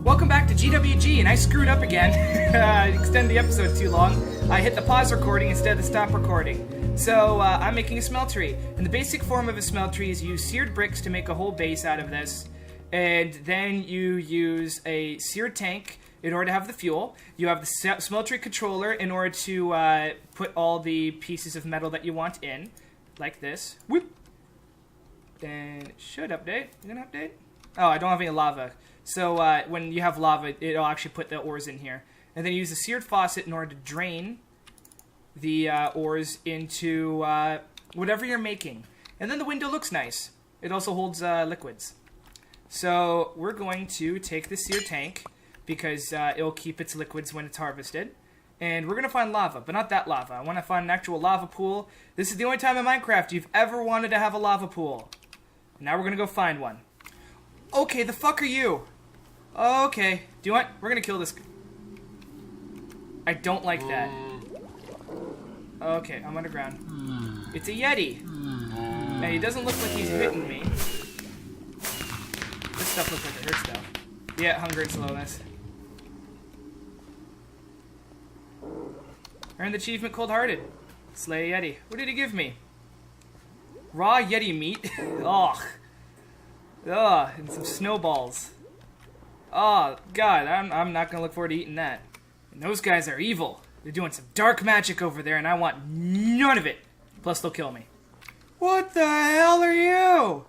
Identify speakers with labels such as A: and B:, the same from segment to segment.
A: Welcome back to GWG, and I screwed up again. Extended the episode too long. I hit the pause recording instead of the stop recording. So, I'm making a smeltery. And the basic form of a smeltery is you use seared bricks to make a whole base out of this. And then you use a seared tank in order to have the fuel. You have the smeltery controller in order to put all the pieces of metal that you want in. Like this. Whoop! Then it should update. Is it gonna update? Oh, I don't have any lava. So when you have lava, it'll actually put the ores in here. And then you use a seared faucet in order to drain the ores into whatever you're making. And then the window looks nice. It also holds liquids. So we're going to take the seared tank, because it'll keep its liquids when it's harvested. And we're going to find lava, but not that lava. I want to find an actual lava pool. This is the only time in Minecraft you've ever wanted to have a lava pool. Now we're going to go find one. Okay, the fuck are you? Okay. Do you want? We're gonna kill this. I don't like that. Okay, I'm underground. It's a Yeti. Now, he doesn't look like he's hitting me. This stuff looks like it hurts, though. Yeah, hunger and slowness. Earned the achievement Cold-Hearted. Slay a Yeti. What did he give me? Raw Yeti meat. Ugh. Ugh, and some snowballs. Oh, God, I'm not gonna look forward to eating that. And those guys are evil. They're doing some dark magic over there, and I want none of it. Plus, they'll kill me. What the hell are you?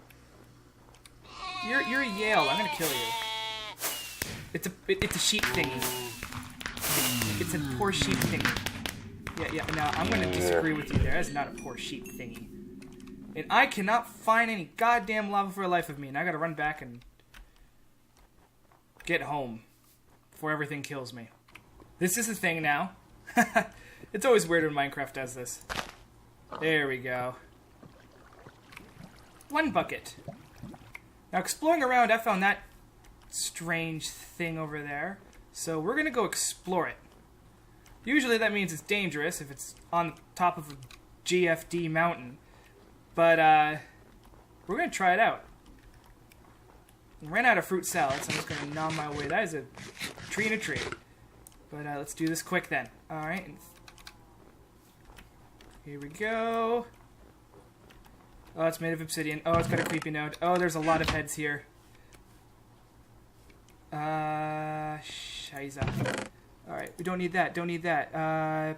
A: You're a Yale. I'm gonna kill you. It's a sheep thingy. It's a poor sheep thingy. Yeah, no, I'm gonna disagree with you there. That's not a poor sheep thingy. And I cannot find any goddamn lava for the life of me, and I gotta run back and get home before everything kills me. This is the thing now. It's always weird when Minecraft does this. There we go. One bucket. Now, exploring around, I found that strange thing over there. So we're gonna go explore it. Usually that means it's dangerous if it's on top of a GFD mountain. But, we're gonna try it out. I ran out of fruit salad, so I'm just gonna gnaw my way. That is a tree in a tree. But, let's do this quick then. Alright. Here we go. Oh, it's made of obsidian. Oh, it's got a creepy node. Oh, there's a lot of heads here. Shiza. Alright, we don't need that. Don't need that.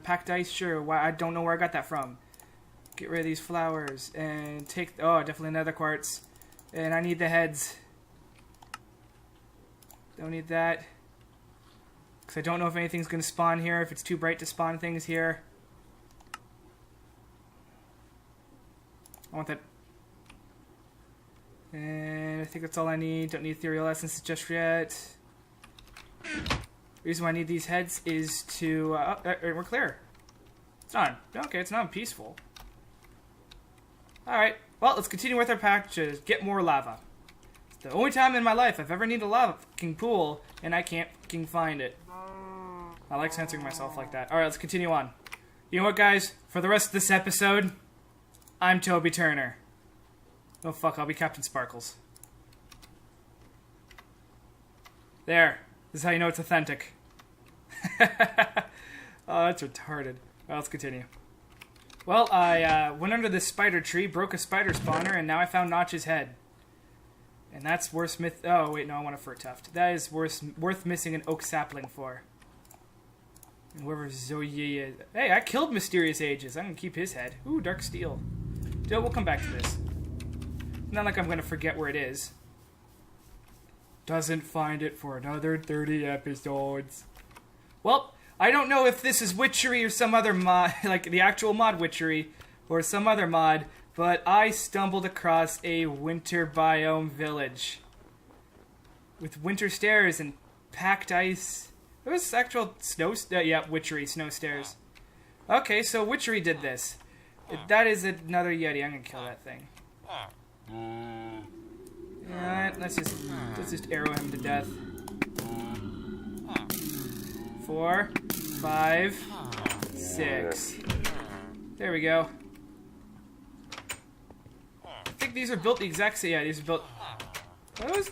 A: Packed ice, sure. Why? I don't know where I got that from. Get rid of these flowers and take... Oh, definitely another quartz. And I need the heads. Don't need that. Because I don't know if anything's going to spawn here. If it's too bright to spawn things here. I want that. And I think that's all I need. Don't need ethereal essence just yet. The reason why I need these heads is to... we're clear. It's not... Okay, it's not peaceful. Alright, well, let's continue with our pack to get more lava. It's the only time in my life I've ever needed a lava fucking pool, and I can't fucking find it. I like censoring myself like that. Alright, let's continue on. You know what, guys? For the rest of this episode, I'm Toby Turner. Oh, fuck, I'll be Captain Sparkles. There. This is how you know it's authentic. Oh, that's retarded. Well, let's continue. Well, I went under this spider tree, broke a spider spawner, and now I found Notch's head. And that's worth oh, wait, no, I want a fur tuft. That is worth missing an oak sapling for. And whoever Zoe is... Hey, I killed Mysterious Ages. I'm gonna keep his head. Ooh, dark steel. We'll come back to this. Not like I'm gonna forget where it is. Doesn't find it for another 30 episodes. Well... I don't know if this is Witchery or some other mod, like the actual mod Witchery, or some other mod, but I stumbled across a winter biome village. With winter stairs and packed ice. It was actual snow, yeah, Witchery, snow stairs. Okay, so Witchery did this. That is another Yeti, I'm gonna kill that thing. Alright, let's just arrow him to death. 4, 5, 6. There we go. I think these are built the exact same. Yeah, these are built. Those?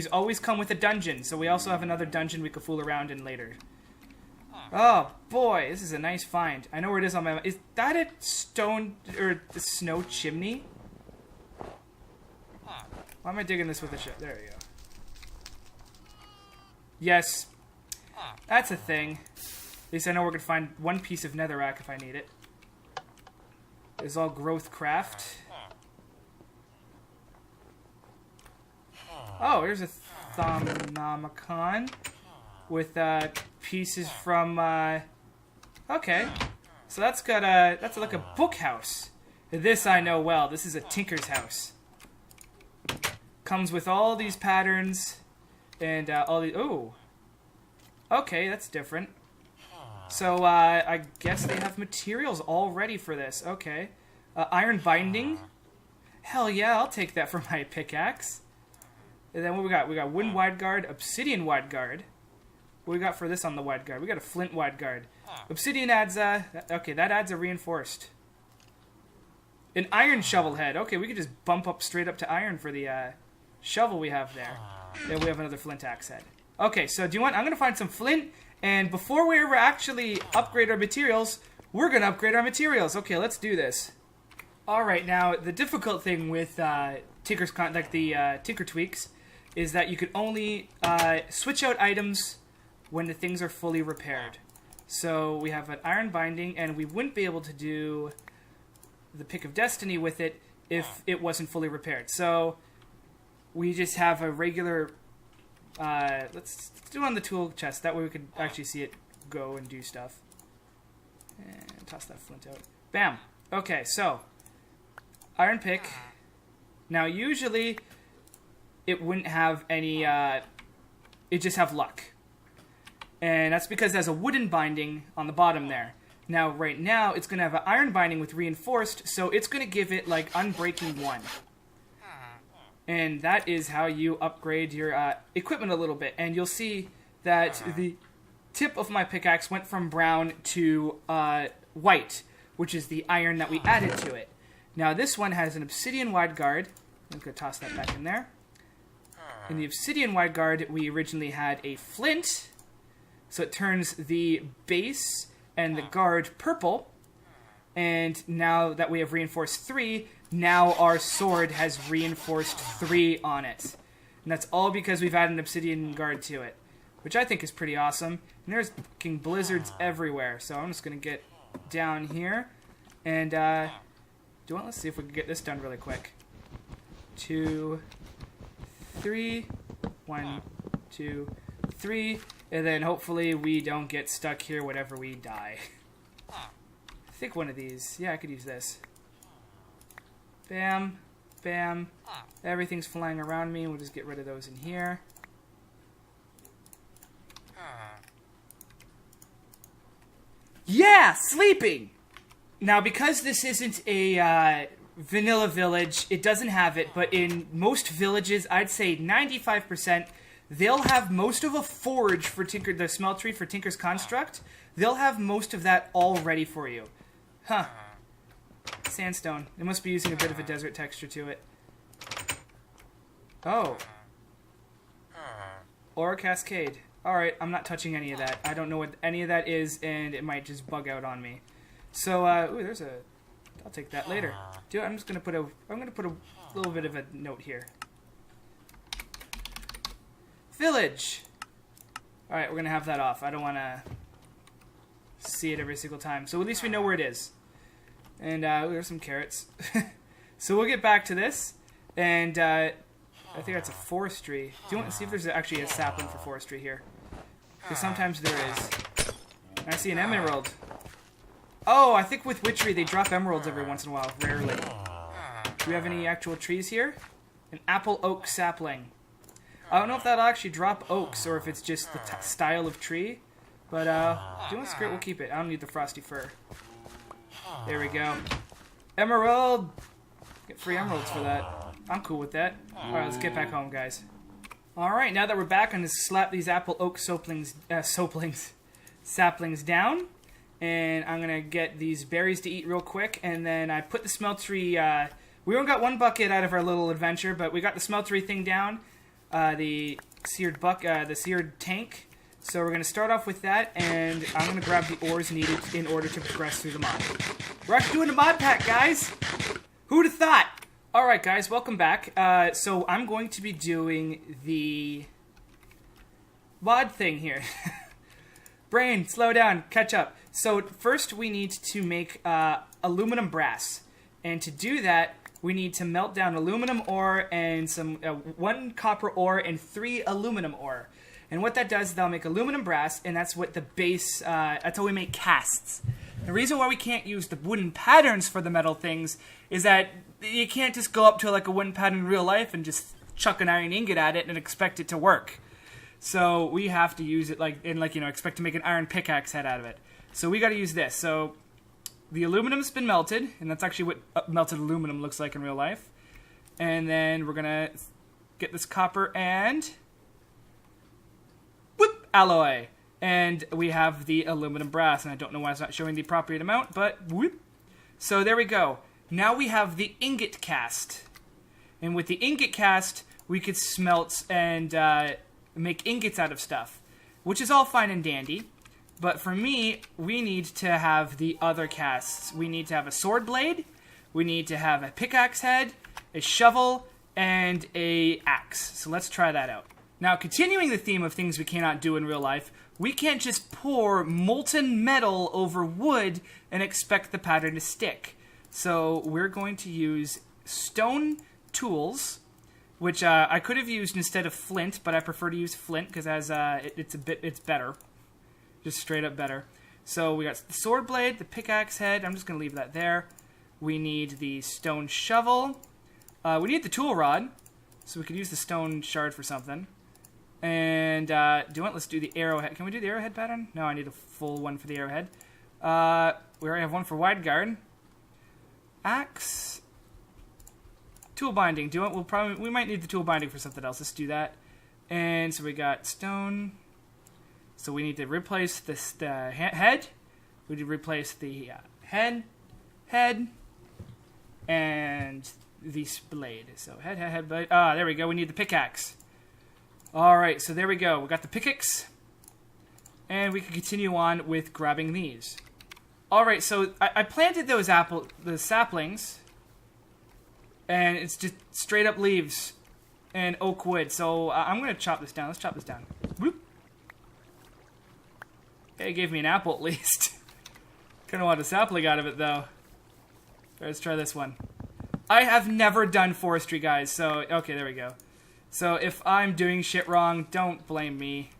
A: these always come with a dungeon, so we also have another dungeon we could fool around in later. Oh boy, this is a nice find. I know where it is on my map. Is that a stone or a snow chimney? Why am I digging this with a shit? There you go. Yes, that's a thing. At least I know we're gonna find one piece of netherrack if I need it. It's all growth craft. Oh, here's a Thaunomicon with pieces from. Okay, so that's got that's like a book house. This I know well. This is a tinker's house. Comes with all these patterns and all the. Oh, okay, that's different. So I guess they have materials all ready for this. Okay, iron binding. Hell yeah, I'll take that for my pickaxe. And then what we got? We got wooden wide guard, obsidian wide guard. What we got for this on the wide guard? We got a flint wide guard. Obsidian adds okay, that adds a reinforced. An iron shovel head. Okay, we could just bump up straight up to iron for the shovel we have there. Then we have another flint axe head. Okay, so do you want? I'm gonna find some flint, and before we ever actually upgrade our materials, we're gonna upgrade our materials. Okay, let's do this. All right, now the difficult thing with Tinker's Tinker tweaks is that you could only switch out items when the things are fully repaired. So we have an iron binding, and we wouldn't be able to do the Pick of Destiny with it if it wasn't fully repaired. So we just have a regular. Let's do it on the tool chest. That way we could actually see it go and do stuff. And toss that flint out. Bam. Okay, so iron pick. Now usually it wouldn't have any. It just have luck. And that's because there's a wooden binding on the bottom there. Now, right now, it's going to have an iron binding with reinforced, so it's going to give it, like, Unbreaking 1. And that is how you upgrade your equipment a little bit. And you'll see that the tip of my pickaxe went from brown to white, which is the iron that we added to it. Now, this one has an obsidian wide guard. I'm going to toss that back in there. In the obsidian wide guard, we originally had a flint. So it turns the base and the guard purple. And now that we have reinforced 3, now our sword has reinforced 3 on it. And that's all because we've added an obsidian guard to it, which I think is pretty awesome. And there's fucking blizzards everywhere. So I'm just going to get down here. And let's see if we can get this done really quick. 2, 3. 1, 2, 3. And then hopefully we don't get stuck here whenever we die. I think one of these. Yeah, I could use this. Bam. Bam. Everything's flying around me. We'll just get rid of those in here. Yeah! Sleeping! Now, because this isn't a vanilla village, it doesn't have it, but in most villages, I'd say 95%, they'll have most of a forge for the smeltery for Tinker's Construct. They'll have most of that all ready for you. Huh. Sandstone. It must be using a bit of a desert texture to it. Oh. Or a cascade. Alright, I'm not touching any of that. I don't know what any of that is, and it might just bug out on me. So, ooh, there's a... I'll take that later. Dude, I'm gonna put a little bit of a note here. Village! Alright, we're gonna have that off. I don't wanna see it every single time. So at least we know where it is. And there's some carrots. So we'll get back to this. And I think that's a forestry. Do you want to see if there's actually a sapling for forestry here? Because sometimes there is. And I see an emerald. Oh, I think with witchery they drop emeralds every once in a while. Rarely. Do we have any actual trees here? An apple oak sapling. I don't know if that'll actually drop oaks or if it's just the style of tree. But, doing this great, we'll keep it. I don't need the frosty fur. There we go. Emerald! Get free emeralds for that. I'm cool with that. Alright, let's get back home, guys. Alright, now that we're back, I'm going to slap these apple oak saplings down. And I'm going to get these berries to eat real quick. And then I put the smeltery... we only got one bucket out of our little adventure, but we got the smeltery thing down. The seared tank. So we're going to start off with that, and I'm going to grab the ores needed in order to progress through the mod. We're actually doing a mod pack, guys! Who'd have thought? Alright, guys, welcome back. So I'm going to be doing the mod thing here. Brain, slow down, catch up. So first we need to make aluminum brass. And to do that, we need to melt down aluminum ore and some 1 copper ore and 3 aluminum ore. And what that does is that'll make aluminum brass, and that's what the base, that's how we make casts. The reason why we can't use the wooden patterns for the metal things is that you can't just go up to like a wooden pattern in real life and just chuck an iron ingot at it and expect it to work. So we have to use it expect to make an iron pickaxe head out of it. So we gotta use this. So the aluminum's been melted, and that's actually what melted aluminum looks like in real life. And then we're gonna get this copper and... alloy, and we have the aluminum brass, and I don't know why it's not showing the appropriate amount, but whoop. So there we go. Now we have the ingot cast, and with the ingot cast we could smelt and make ingots out of stuff, which is all fine and dandy, but for me we need to have the other casts. We need to have a sword blade, we need to have a pickaxe head, a shovel, and a axe. So let's try that out. Now, continuing the theme of things we cannot do in real life, we can't just pour molten metal over wood and expect the pattern to stick. So we're going to use stone tools, which I could have used instead of flint, but I prefer to use flint because it's better, just straight up better. So we got the sword blade, the pickaxe head. I'm just going to leave that there. We need the stone shovel. We need the tool rod, so we could use the stone shard for something. And, let's do the arrowhead. Can we do the arrowhead pattern? No, I need a full one for the arrowhead. We already have one for wide guard. Axe. Tool binding. We might need the tool binding for something else. Let's do that. And so we got stone. So we need to replace the head. We need to replace the head, and the blade. So head, blade. There we go. We need the pickaxe. Alright, so there we go. We got the pickaxe. And we can continue on with grabbing these. Alright, so I planted the saplings. And it's just straight up leaves and oak wood. So I'm going to chop this down. Let's chop this down. Whoop. Okay, it gave me an apple at least. Kind of want a sapling out of it though. Let's try this one. I have never done forestry, guys. So, okay, there we go. So if I'm doing shit wrong, don't blame me.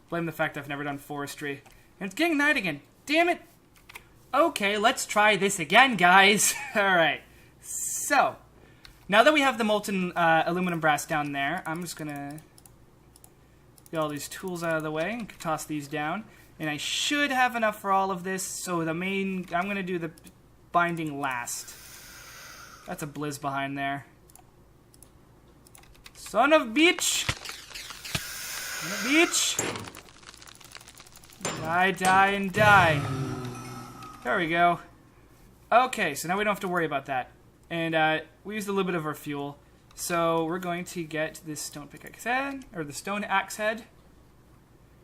A: Blame the fact I've never done forestry. And it's getting night again. Damn it! Okay, let's try this again, guys. Alright. So, now that we have the molten aluminum brass down there, I'm just gonna get all these tools out of the way and toss these down. And I should have enough for all of this, so I'm gonna do the binding last. That's a blizz behind there. Son of bitch! Die, and die. There we go. Okay, so now we don't have to worry about that. And we used a little bit of our fuel. So we're going to get this stone pickaxe head, or the stone axe head.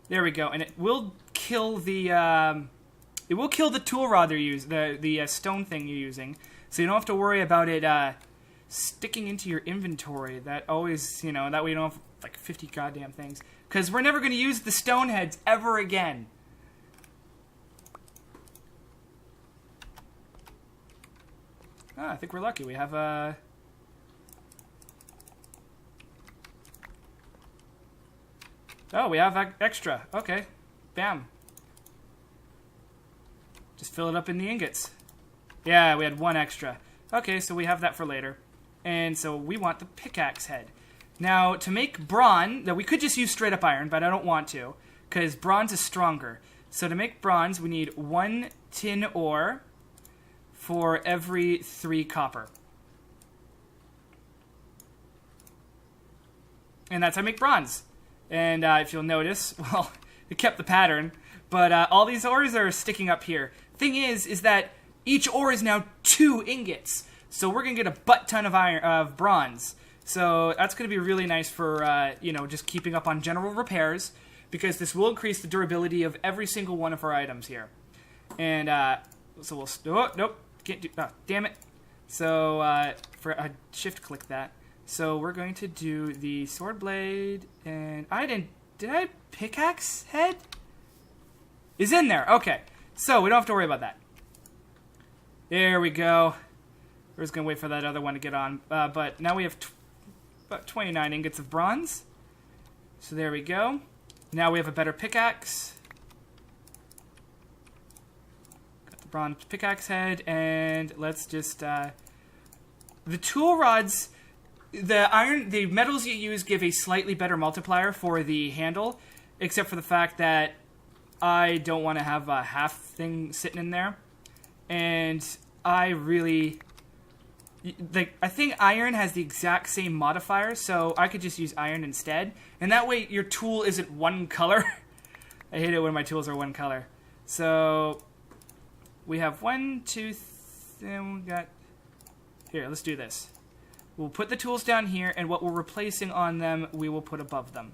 A: There we go. And it will kill the tool rod they're using, the stone thing you're using. So you don't have to worry about it sticking into your inventory. That always, that way you don't have like 50 goddamn things. Because we're never going to use the stone heads ever again. I think we're lucky. We have a... Oh, we have extra. Okay. Bam. Just fill it up in the ingots. Yeah, we had one extra. Okay, so we have that for later. And so we want the pickaxe head. Now, to make bronze, we could just use straight up iron, but I don't want to, because bronze is stronger. So to make bronze, we need 1 tin ore for every 3 copper. And that's how I make bronze. And if you'll notice, well, it kept the pattern, but all these ores are sticking up here. Thing is that each ore is now 2 ingots. So we're going to get a butt ton of bronze. So that's going to be really nice for, just keeping up on general repairs, because this will increase the durability of every single one of our items here. And so we'll... Oh, nope. Can't do... Oh, damn it. So shift click that. So we're going to do the sword blade, and did I pickaxe head? Is in there. Okay. So we don't have to worry about that. There we go. We're just going to wait for that other one to get on. But now we have about 29 ingots of bronze. So there we go. Now we have a better pickaxe. Got the bronze pickaxe head, and let's just... the tool rods... The metals you use give a slightly better multiplier for the handle, except for the fact that I don't want to have a half thing sitting in there. And I really... I think iron has the exact same modifier, so I could just use iron instead. And that way your tool isn't one color. I hate it when my tools are one color. So we have 1, 2, and we got... Here, let's do this. We'll put the tools down here, and what we're replacing on them, we will put above them.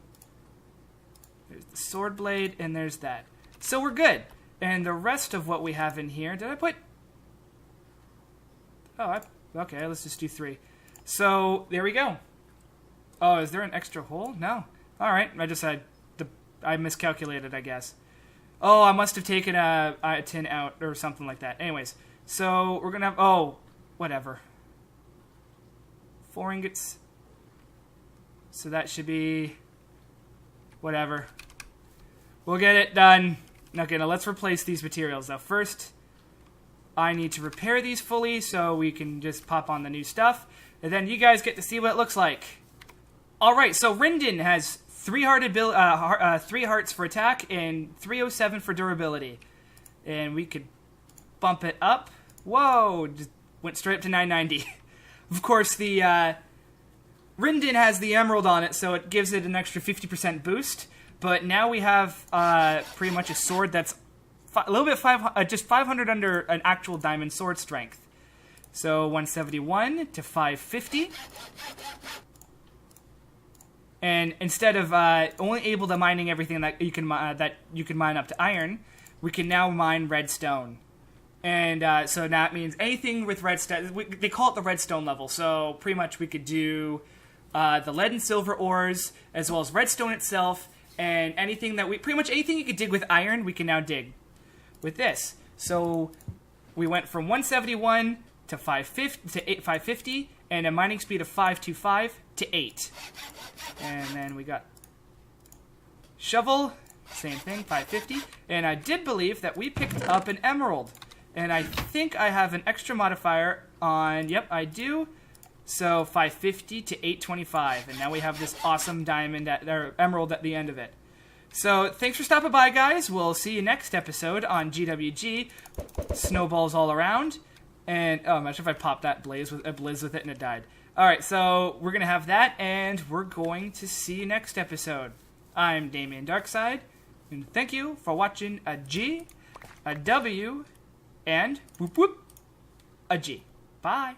A: There's the sword blade, and there's that. So we're good. And the rest of what we have in here, did I put... Oh, okay, let's just do 3. So, there we go. Oh, is there an extra hole? No. Alright, I miscalculated, I guess. Oh, I must have taken a tin out, or something like that. Anyways, so we're gonna have... Oh, whatever. 4 ingots. So that should be... Whatever. We'll get it done. Okay, now let's replace these materials. Now, first... I need to repair these fully so we can just pop on the new stuff. And then you guys get to see what it looks like. Alright, so Rindon has 3 hearts for attack and 307 for durability. And we could bump it up. Whoa, just went straight up to 990. Of course, the Rindon has the emerald on it, so it gives it an extra 50% boost. But now we have pretty much a sword that's a little bit just 500 under an actual diamond sword strength. So 171 to 550. And instead of only able to mining everything that you can mine up to iron, we can now mine redstone. And so that means anything with redstone, they call it the redstone level. So pretty much we could do the lead and silver ores, as well as redstone itself, and anything pretty much anything you could dig with iron, we can now dig with this. So we went from 171 to 550 and a mining speed of 525 to 8. And then we got shovel, same thing, 550. And I did believe that we picked up an emerald. And I think I have an extra modifier on, yep, I do. So 550 to 825. And now we have this awesome diamond or emerald at the end of it. So, thanks for stopping by, guys. We'll see you next episode on GWG. Snowballs all around. And, oh, imagine if I popped that blizz with it and it died. Alright, so we're going to have that, and we're going to see you next episode. I'm Damien Darkside, and thank you for watching a G, a W, and whoop whoop, a G. Bye.